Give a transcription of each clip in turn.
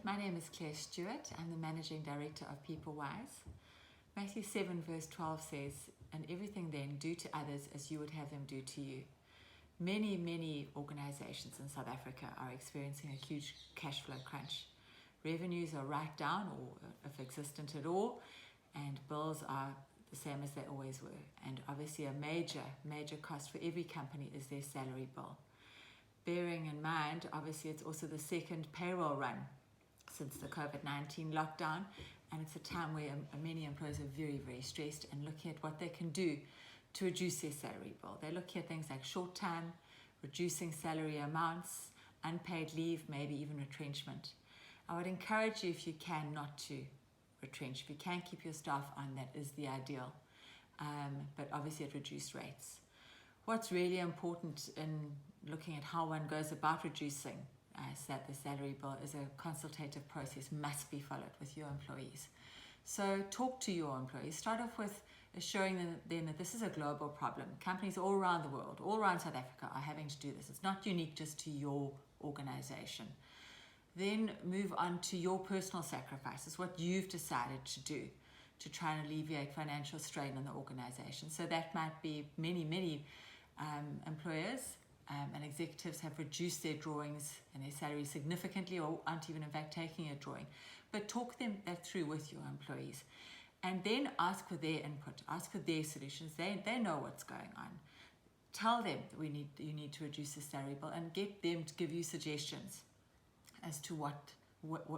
my name is Stewart. I'm the Managing Director of PeopleWise. Matthew 7 verse 12 says, "And everything then do to others as you would have them do to you." Many organizations in South Africa are experiencing a huge cash flow crunch. Revenues are right down, or if existent at all, and bills are the same as they always were. And obviously a major cost for every company is their salary bill. Bearing in mind, obviously it's also the second payroll run since the COVID-19 lockdown, and it's a time where many employers are very stressed and looking at what they can do to reduce their salary bill. They're looking at things like short time, reducing salary amounts, unpaid leave, maybe even retrenchment. I would encourage you, if you can, not to retrench. If you can keep your staff on, that is the ideal, but obviously at reduced rates. What's really important in looking at how one goes about reducing the salary bill is a consultative process must be followed with your employees. So talk to your employees. Start off with assuring them that this is a global problem. Companies all around the world, all around South Africa, are having to do this. It's not unique just to your organization. Then move on to your personal sacrifices, what you've decided to do to try and alleviate financial strain on the organization. So that might be many employers and executives have reduced their drawings and their salaries significantly, or aren't even in fact taking a drawing. But talk that through with your employees, and then ask for their input, ask for their solutions. They know what's going on. Tell them that you need to reduce the salary bill, and get them to give you suggestions as to what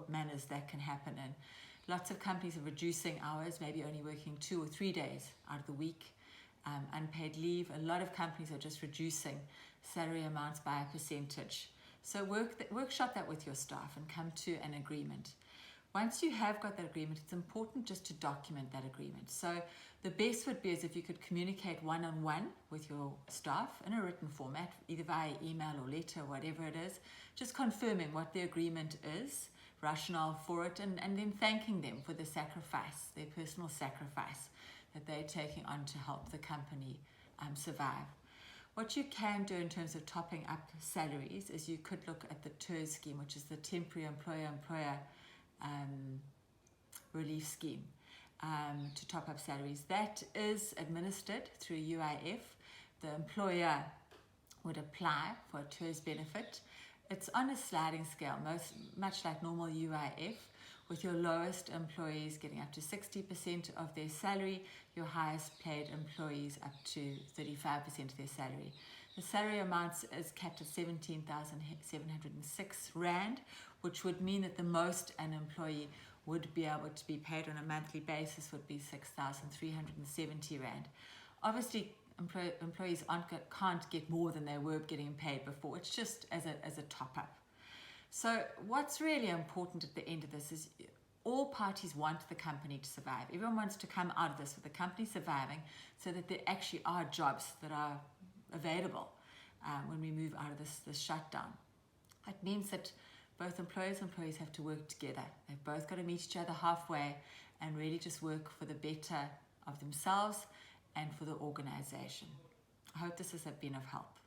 manners that can happen in. Lots of companies are reducing hours, maybe only working 2 or 3 days out of the week. Unpaid leave. A lot of companies are just reducing salary amounts by a percentage. So workshop that with your staff and come to an agreement. Once you have got that agreement, it's important just to document that agreement. So the best would be is if you could communicate one-on-one with your staff in a written format, either via email or letter, whatever it is, just confirming what the agreement is, rationale for it, and then thanking them for the sacrifice, their personal sacrifice that they're taking on to help the company survive. What you can do in terms of topping up salaries is you could look at the TERS scheme, which is the Temporary Employer Relief Scheme, to top up salaries. That is administered through UIF. The employer would apply for a TERS benefit. It's on a sliding scale, much like normal UIF, with your lowest employees getting up to 60% of their salary, your highest paid employees up to 35% of their salary. The salary amount is capped at 17,706 Rand, which would mean that the most an employee would be able to be paid on a monthly basis would be 6,370 Rand. Obviously, employees can't get more than they were getting paid before. It's just as a top-up. So what's really important at the end of this is all parties want the company to survive. Everyone wants to come out of this with the company surviving, so that there actually are jobs that are available when we move out of this shutdown. It means that both employers and employees have to work together. They've both got to meet each other halfway and really just work for the better of themselves and for the organization. I hope this has been of help.